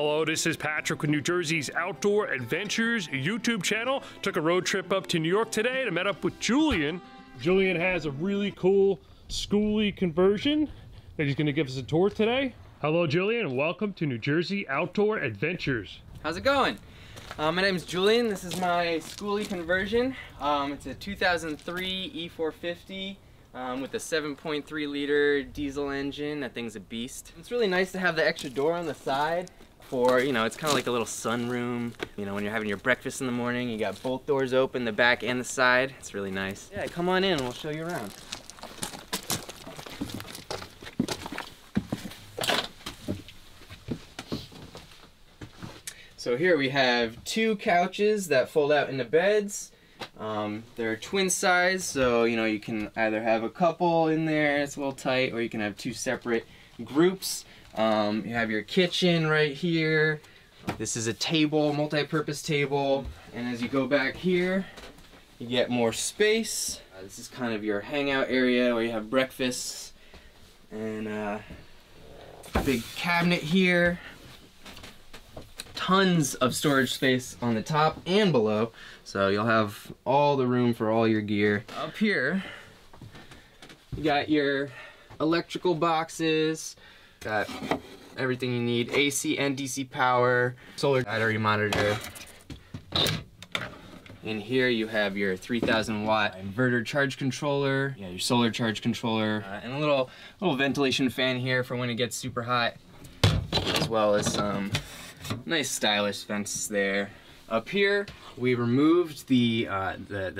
Hello, this is Patrick with New Jersey's Outdoor Adventures YouTube channel. Took a road trip up to New York today to meet up with Julian. Julian has a really cool skoolie conversion that he's going to give us a tour today. Hello, Julian, and welcome to New Jersey Outdoor Adventures. How's it going? My name is Julian. This is my skoolie conversion. It's a 2003 E450 with a 7.3 liter diesel engine. That thing's a beast. It's really nice to have the extra door on the side for, you know, it's kind of like a little sunroom. You know, when you're having your breakfast in the morning, you got both doors open, the back and the side. It's really nice. Yeah, come on in and we'll show you around. So here we have two couches that fold out into beds. They're twin size, so you know you can either have a couple in there, it's a little tight, or you can have two separate groups. You have your kitchen right here. This is a table, multi-purpose table, and as you go back here, you get more space. This is kind of your hangout area where you have breakfast, and big cabinet here. Tons of storage space on the top and below, so you'll have all the room for all your gear. Up here, you got your electrical boxes, got everything you need, AC and DC power, solar battery monitor. In here you have your 3,000 watt inverter charge controller, your solar charge controller, and a little ventilation fan here for when it gets super hot, as well as some nice stylish vents there. Up here, we removed the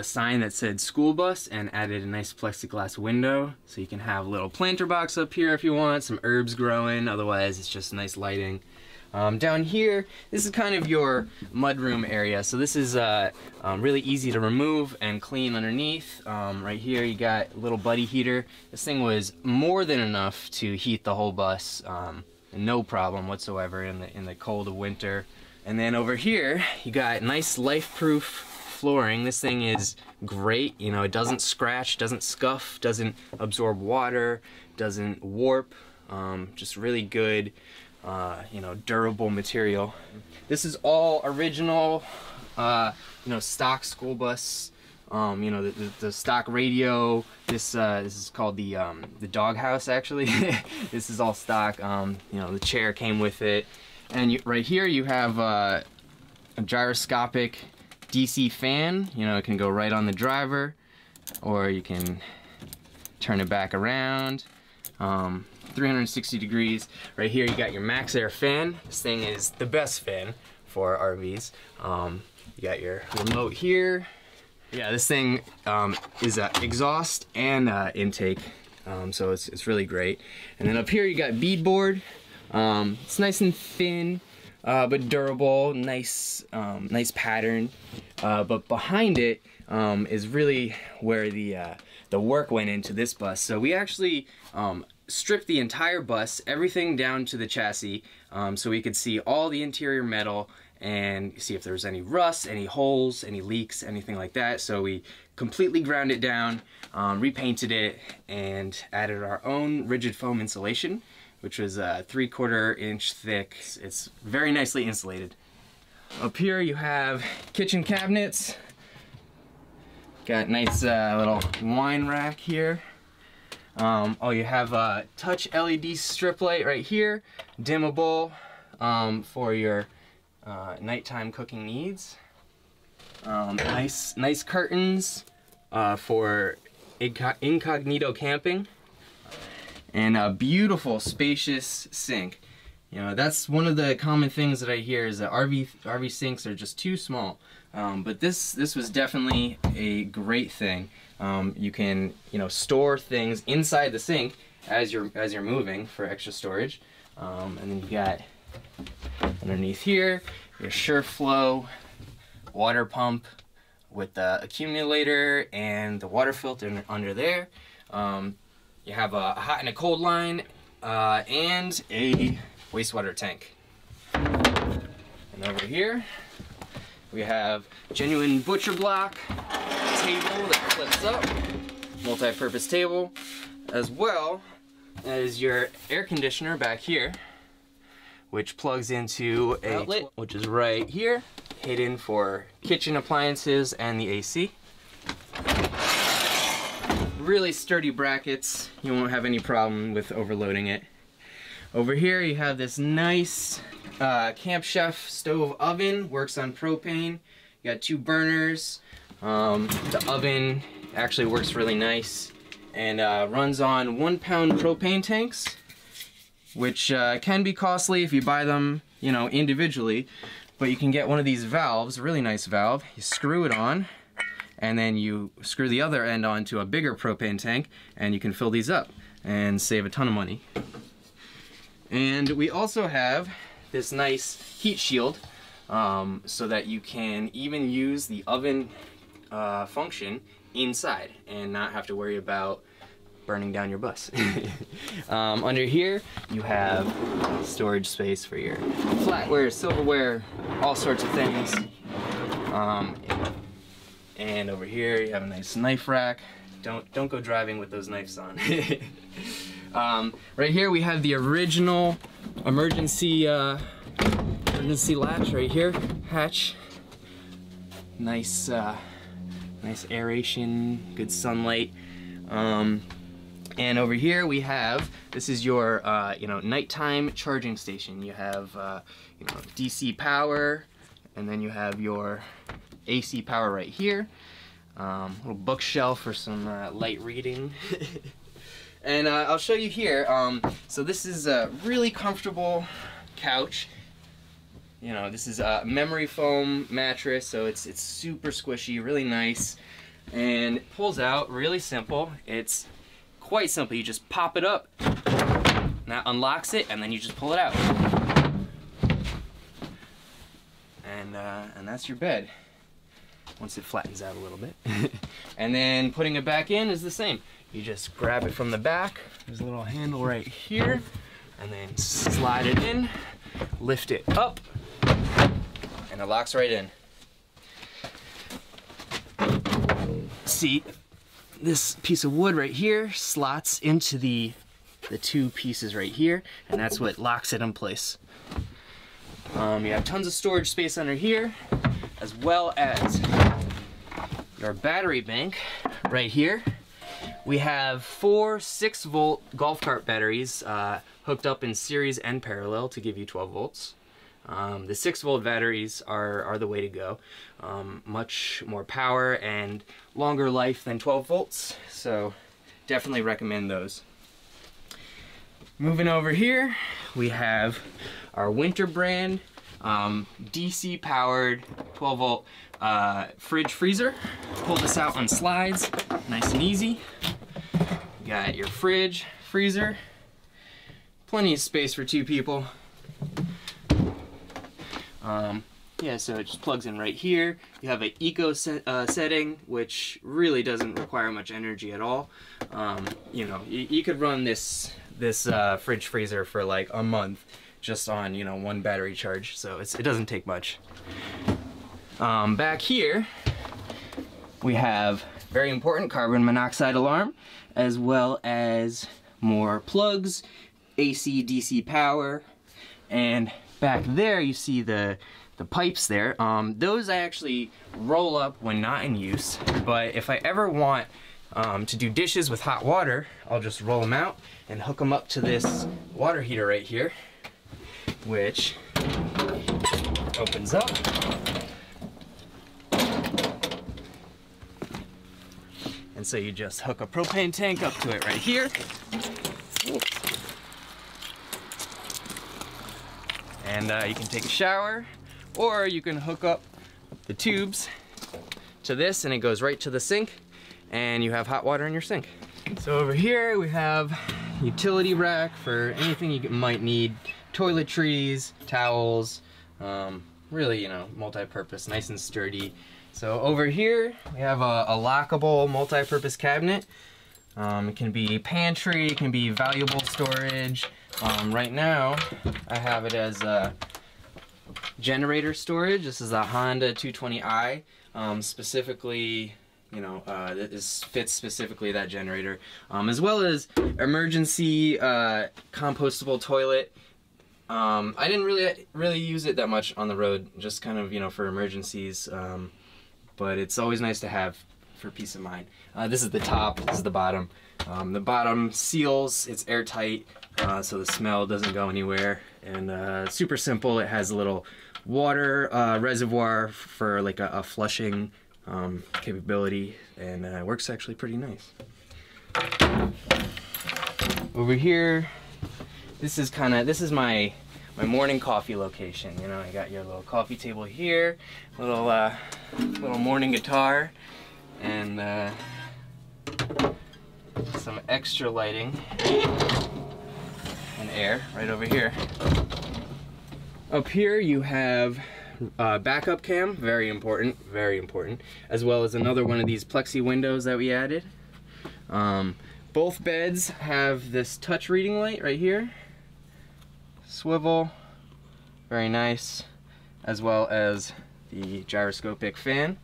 sign that said school bus and added a nice plexiglass window, so you can have a little planter box up here if you want, some herbs growing, otherwise it's just nice lighting. Down here, this is kind of your mudroom area, so this is really easy to remove and clean underneath. Right here you got a little buddy heater. This thing was more than enough to heat the whole bus. No problem whatsoever in the cold of winter. And then over here you got nice life-proof flooring. This thing is great, you know, it doesn't scratch, doesn't scuff, doesn't absorb water, doesn't warp. Just really good, you know, durable material. This is all original, you know, stock school bus. You know, the stock radio. This is called the doghouse, actually. This is all stock. You know, the chair came with it, and right here you have a gyroscopic DC fan. You know, it can go right on the driver, or you can turn it back around. 360 degrees. Right here you got your max air fan. This thing is the best fan for RVs. You got your remote here. Yeah, this thing is exhaust and intake, so it's really great. And then up here you got beadboard. It's nice and thin, but durable. Nice, nice pattern. But behind it is really where the work went into this bus. So we actually stripped the entire bus, everything down to the chassis, so we could see all the interior metal and see if there was any rust, any holes, any leaks, anything like that. So we completely ground it down, repainted it, and added our own rigid foam insulation, which was 3/4 inch thick. It's very nicely insulated. Up here you have kitchen cabinets. Got nice little wine rack here. Oh, you have a touch LED strip light right here, dimmable for your nighttime cooking needs. Nice curtains for incognito camping, and a beautiful spacious sink. You know, that's one of the common things that I hear is that RV sinks are just too small. But this was definitely a great thing. You can, you know, store things inside the sink as you're moving for extra storage. And then you got underneath here your SureFlow water pump with the accumulator and the water filter under there. You have a hot and a cold line and a wastewater tank. And over here we have genuine butcher block table that flips up, multi-purpose table, as well as your air conditioner back here which plugs into a outlet, which is right here, hidden for kitchen appliances and the AC. Really sturdy brackets. You won't have any problem with overloading it. Over here you have this nice Camp Chef stove oven, works on propane. You got 2 burners. The oven actually works really nice and runs on 1-pound propane tanks, which can be costly if you buy them, you know, individually. But you can get one of these valves, a really nice valve. You screw it on, and then you screw the other end onto a bigger propane tank, and you can fill these up and save a ton of money. And we also have this nice heat shield so that you can even use the oven function inside and not have to worry about burning down your bus. Under here you have storage space for your flatware, silverware, all sorts of things. And over here you have a nice knife rack. Don't go driving with those knives on. Right here we have the original emergency latch right here, hatch. Nice nice aeration, good sunlight. And over here we have, this is your you know, nighttime charging station. You have you know, DC power, and then you have your AC power right here. Little bookshelf for some light reading. And I'll show you here. So this is a really comfortable couch. You know, this is a memory foam mattress, so it's super squishy, really nice, and it pulls out really simple. It's quite simple. You just pop it up, and that unlocks it, and then you just pull it out, and that's your bed. Once it flattens out a little bit, and then putting it back in is the same. You just grab it from the back. There's a little handle right here, and then slide it in, lift it up, and it locks right in. See, this piece of wood right here slots into the 2 pieces right here, and that's what locks it in place. You have tons of storage space under here, as well as your battery bank right here. We have 4 6-volt golf cart batteries hooked up in series and parallel to give you 12 volts. The 6-volt batteries are the way to go. Much more power and longer life than 12 volts, so definitely recommend those. Moving over here, we have our Winter brand DC powered 12 volt fridge freezer. Pull this out on slides, nice and easy. You got your fridge, freezer, plenty of space for 2 people. Yeah, so it just plugs in right here. You have an eco setting, which really doesn't require much energy at all. You know, you could run this fridge freezer for like a month just on, you know, 1 battery charge, so it doesn't take much. Back here we have very important carbon monoxide alarm, as well as more plugs, AC DC power, and back there you see the pipes there. Those I actually roll up when not in use, but if I ever want to do dishes with hot water, I'll just roll them out and hook them up to this water heater right here, which opens up. And so you just hook a propane tank up to it right here. And you can take a shower, or you can hook up the tubes to this and it goes right to the sink, and you have hot water in your sink. So over here we have utility rack for anything you might need. Toiletries, towels, really, you know, multi-purpose, nice and sturdy. So over here we have a lockable multi-purpose cabinet. It can be pantry, it can be valuable storage. Right now I have it as generator storage. This is a Honda 220i, specifically, you know, this fits specifically that generator, as well as emergency compostable toilet. I didn't really use it that much on the road, just kind of, you know, for emergencies. But it's always nice to have for peace of mind. This is the top, this is the bottom. The bottom seals, it's airtight, so the smell doesn't go anywhere. And super simple. It has a little water reservoir for like a flushing capability, and it works actually pretty nice. Over here, this is my morning coffee location. You know, I got your little coffee table here, little morning guitar, and some extra lighting and air right over here. Up here you have backup cam, very important, as well as another one of these plexi windows that we added. Both beds have this touch reading light right here. Swivel, very nice, as well as the gyroscopic fan.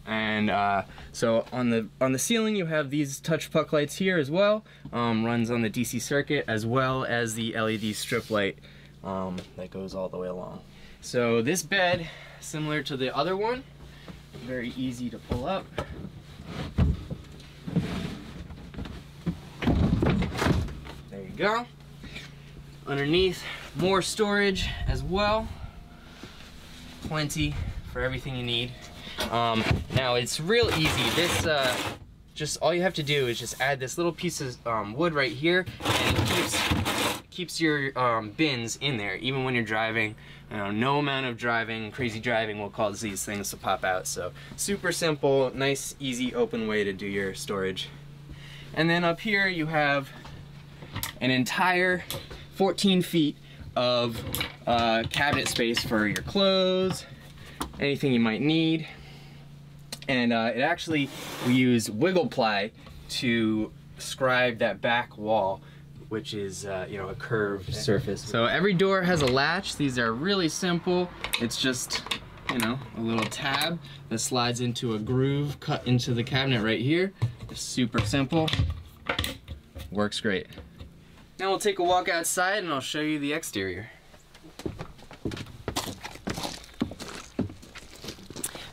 And so on the ceiling you have these touch puck lights here as well. Runs on the DC circuit, as well as the LED strip light that goes all the way along. So this bed, similar to the other one, very easy to pull up. There you go. Underneath, more storage as well. Plenty for everything you need. Now it's real easy. This just all you have to do is just add this little piece of wood right here, and it keeps your bins in there even when you're driving. No amount of crazy driving will cause these things to pop out. So super simple, nice, easy, open way to do your storage. And then up here you have an entire 14 feet of cabinet space for your clothes, anything you might need. And we use wiggle ply to scribe that back wall, which is you know, a curved surface. So every door has a latch. These are really simple. It's just, you know, a little tab that slides into a groove cut into the cabinet right here. It's super simple. Works great. Now we'll take a walk outside and I'll show you the exterior.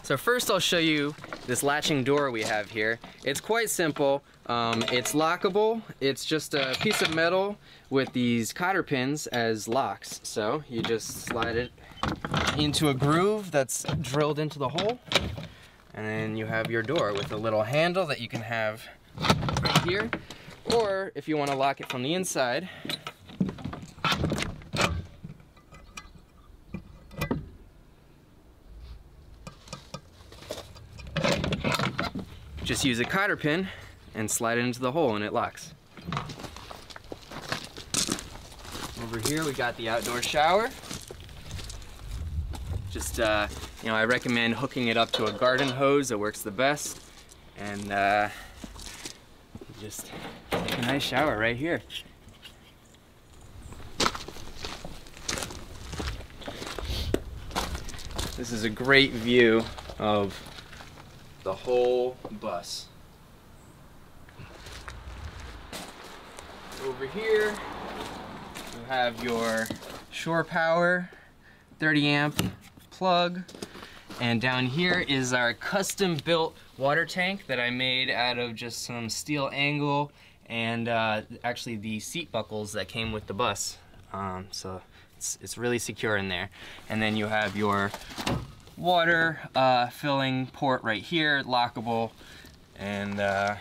So first I'll show you this latching door we have here. It's quite simple. It's lockable. It's just a piece of metal with these cotter pins as locks. So you just slide it into a groove that's drilled into the hole, and then you have your door with a little handle that you can have right here. Or if you want to lock it from the inside, just use a cotter pin and slide it into the hole and it locks. Over here we got the outdoor shower. Just, you know, I recommend hooking it up to a garden hose. It works the best. And just take a nice shower right here. This is a great view of the whole bus. Over here you have your shore power 30 amp plug, and down here is our custom built water tank that I made out of just some steel angle and actually the seat buckles that came with the bus. So it's really secure in there. And then you have your water filling port right here, lockable, and the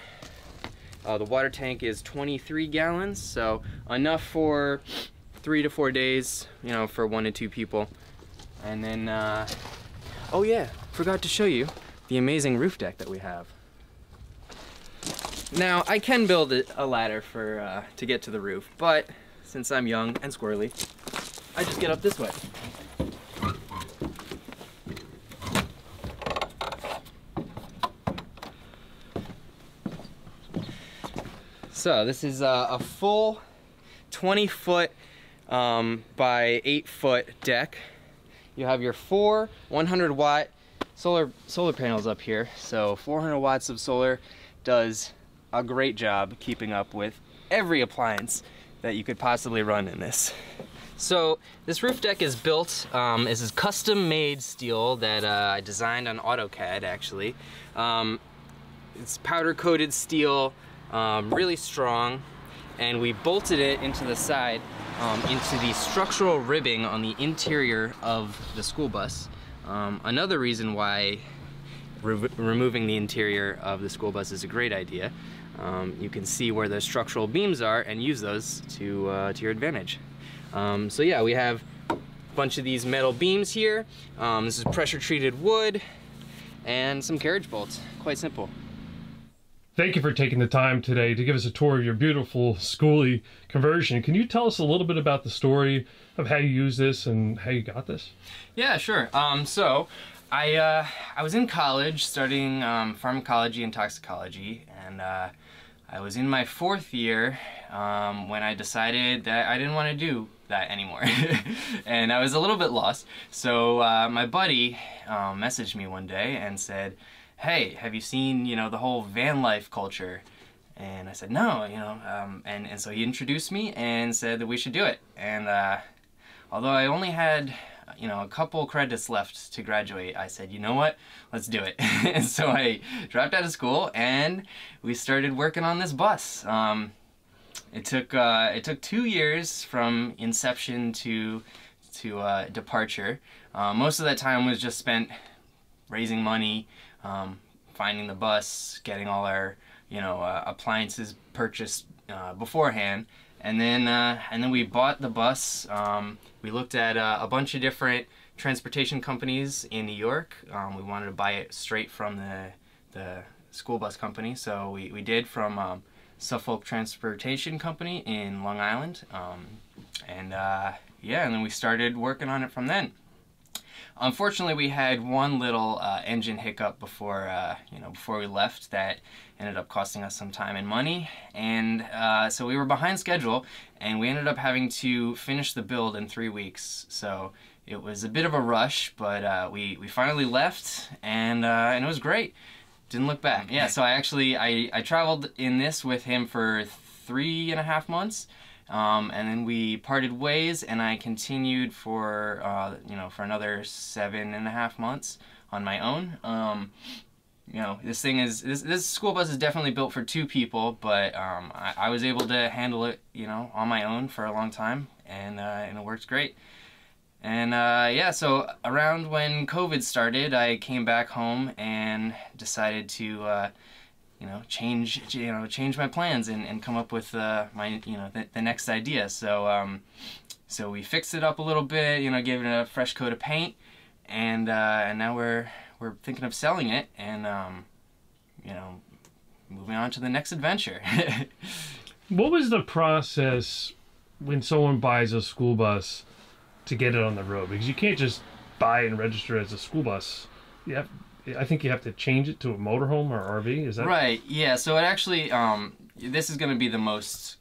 water tank is 23 gallons, so enough for 3 to 4 days, you know, for 1 to 2 people. And then, oh yeah, forgot to show you the amazing roof deck that we have. Now, I can build a ladder for to get to the roof, but since I'm young and squirrely, I just get up this way. So this is a full 20-foot by 8-foot deck. You have your 4 100-watt solar panels up here. So 400 watts of solar does a great job keeping up with every appliance that you could possibly run in this. So this roof deck is built, this is custom made steel that I designed on AutoCAD actually. It's powder coated steel, really strong, and we bolted it into the side, into the structural ribbing on the interior of the school bus. Another reason why removing the interior of the school bus is a great idea. You can see where the structural beams are and use those to your advantage. So yeah, we have a bunch of these metal beams here. This is pressure treated wood and some carriage bolts. Quite simple. Thank you for taking the time today to give us a tour of your beautiful skoolie conversion. Can you tell us a little bit about the story of how you use this and how you got this? Yeah, sure. So I was in college studying pharmacology and toxicology, and I was in my 4th year when I decided that I didn't want to do that anymore. And I was a little bit lost. So my buddy messaged me one day and said, "Hey, have you seen, the whole van life culture?" And I said, "No, and so he introduced me and said that we should do it. And although I only had, a couple credits left to graduate, I said, you know what, let's do it." And so I dropped out of school and we started working on this bus. It took 2 years from inception to departure. Most of that time was just spent raising money, finding the bus, getting all our appliances purchased beforehand, and then we bought the bus. We looked at a bunch of different transportation companies in New York. We wanted to buy it straight from the school bus company, so we did from Suffolk Transportation Company in Long Island, and then we started working on it from then. Unfortunately, we had one little engine hiccup before we left that ended up costing us some time and money, and so we were behind schedule, and we ended up having to finish the build in 3 weeks. So it was a bit of a rush, but we finally left, and it was great. Didn't look back. Yeah, so I traveled in this with him for 3.5 months. And then we parted ways, and I continued for another 7.5 months on my own. This school bus is definitely built for 2 people, but I was able to handle it, on my own for a long time, and it works great. And so around when COVID started, I came back home and decided to change my plans and come up with the next idea. So so we fixed it up a little bit, gave it a fresh coat of paint, and now we're thinking of selling it and moving on to the next adventure. What was the process when someone buys a school bus to get it on the road? Because you can't just buy and register as a school bus. I think you have to change it to a motorhome or RV. Is that right? Yeah. So it actually, this is going to be the most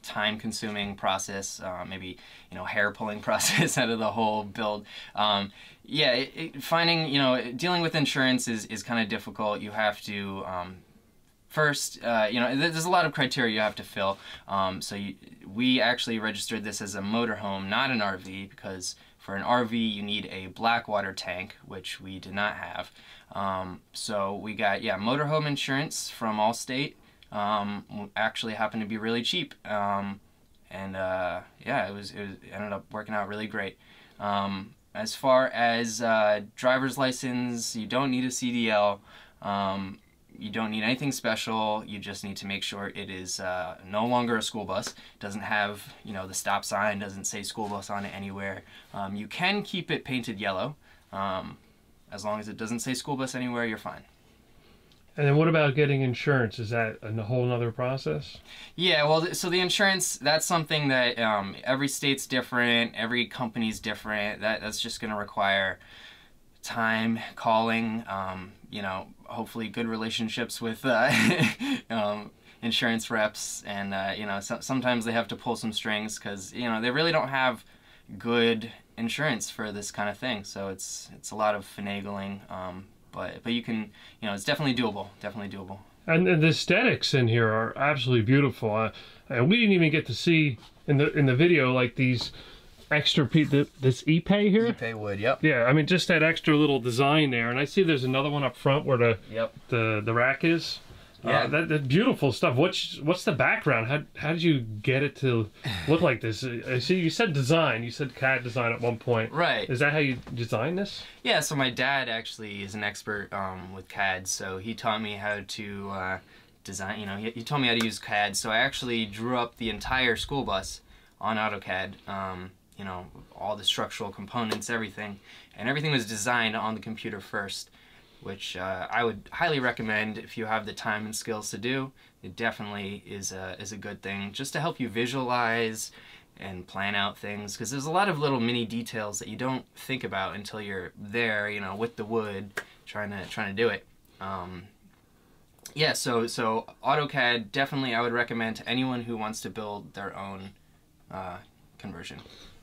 time-consuming process, maybe hair-pulling process out of the whole build. Finding dealing with insurance is kind of difficult. You have to first, there's a lot of criteria you have to fill. We actually registered this as a motorhome, not an RV, because for an RV you need a black water tank, which we did not have. So we got motorhome insurance from Allstate. Actually happened to be really cheap, it ended up working out really great. As far as driver's license, you don't need a CDL. You don't need anything special. You just need to make sure it is no longer a school bus. Doesn't have, the stop sign, doesn't say school bus on it anywhere. You can keep it painted yellow. As long as it doesn't say school bus anywhere, you're fine. And then what about getting insurance? Is that a whole nother process? Yeah, well, so the insurance, that's something that every state's different, every company's different. That's just going to require time, calling, hopefully good relationships with insurance reps, and sometimes they have to pull some strings because they really don't have good insurance for this kind of thing. So it's a lot of finagling, but you can, it's definitely doable. And the aesthetics in here are absolutely beautiful. And we didn't even get to see in the video like these extra piece, this Ipe here? Ipe wood, yep. Yeah, I mean, just that extra little design there. And I see there's another one up front where the rack is. Yeah, that's beautiful stuff. What's the background? How did you get it to look like this? I see you said design. You said CAD design at one point. Right. Is that how you designed this? Yeah. So my dad actually is an expert with CAD, so he taught me how to design. You know, he told me how to use CAD. So I actually drew up the entire school bus on AutoCAD. You know, all the structural components, everything, and everything was designed on the computer first, which I would highly recommend if you have the time and skills to do. It definitely is a good thing, just to help you visualize and plan out things, because there's a lot of little mini details that you don't think about until you're there, you know, with the wood, trying to do it. Yeah, so AutoCAD, definitely I would recommend to anyone who wants to build their own conversion.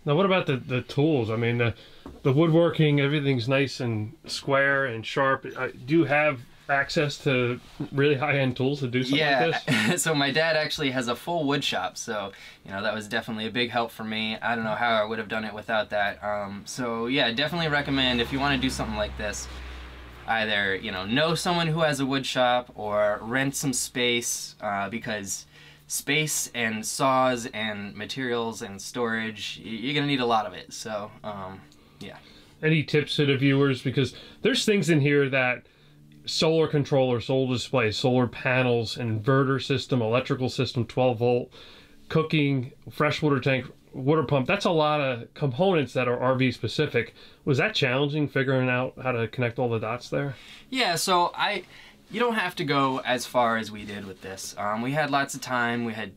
Now, what about the tools? I mean, the woodworking, everything's nice and square and sharp. Do you have access to really high-end tools to do something like this? Yeah, so my dad actually has a full wood shop, so, you know, that was definitely a big help for me. I don't know how I would have done it without that. So, yeah, definitely recommend if you want to do something like this, either, you know someone who has a wood shop or rent some space, because space and saws and materials and storage, you're gonna need a lot of it. So yeah. Any tips to the viewers, because there's things in here that solar controller, solar display, solar panels, inverter system, electrical system, 12 volt, cooking, freshwater tank, water pump, that's a lot of components that are RV specific. Was that challenging figuring out how to connect all the dots there? Yeah, so you don't have to go as far as we did with this. We had lots of time. We had,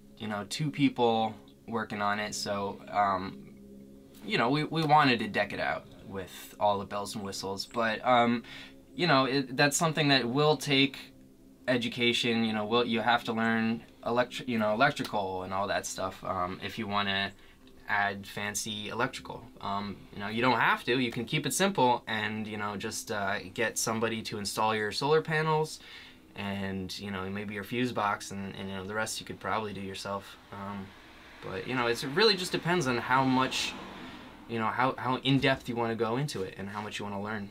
2 people working on it. So, we wanted to deck it out with all the bells and whistles. But, that's something that will take education. You have to learn electrical and all that stuff if you want to add fancy electrical. You don't have to. You can keep it simple and just get somebody to install your solar panels and maybe your fuse box, and the rest you could probably do yourself. But it really just depends on how much how in-depth you want to go into it and how much you want to learn.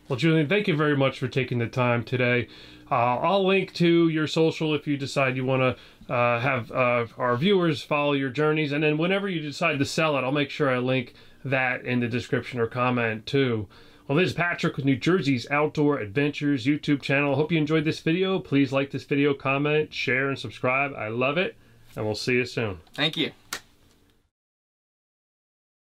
Well, Julian, thank you very much for taking the time today. I'll link to your social if you decide you want to have our viewers follow your journeys. And then whenever you decide to sell it, I'll make sure I link that in the description or comment too. Well, this is Patrick with New Jersey's Outdoor Adventures YouTube channel. I hope you enjoyed this video. Please like this video, comment, share, and subscribe. I love it. And we'll see you soon. Thank you.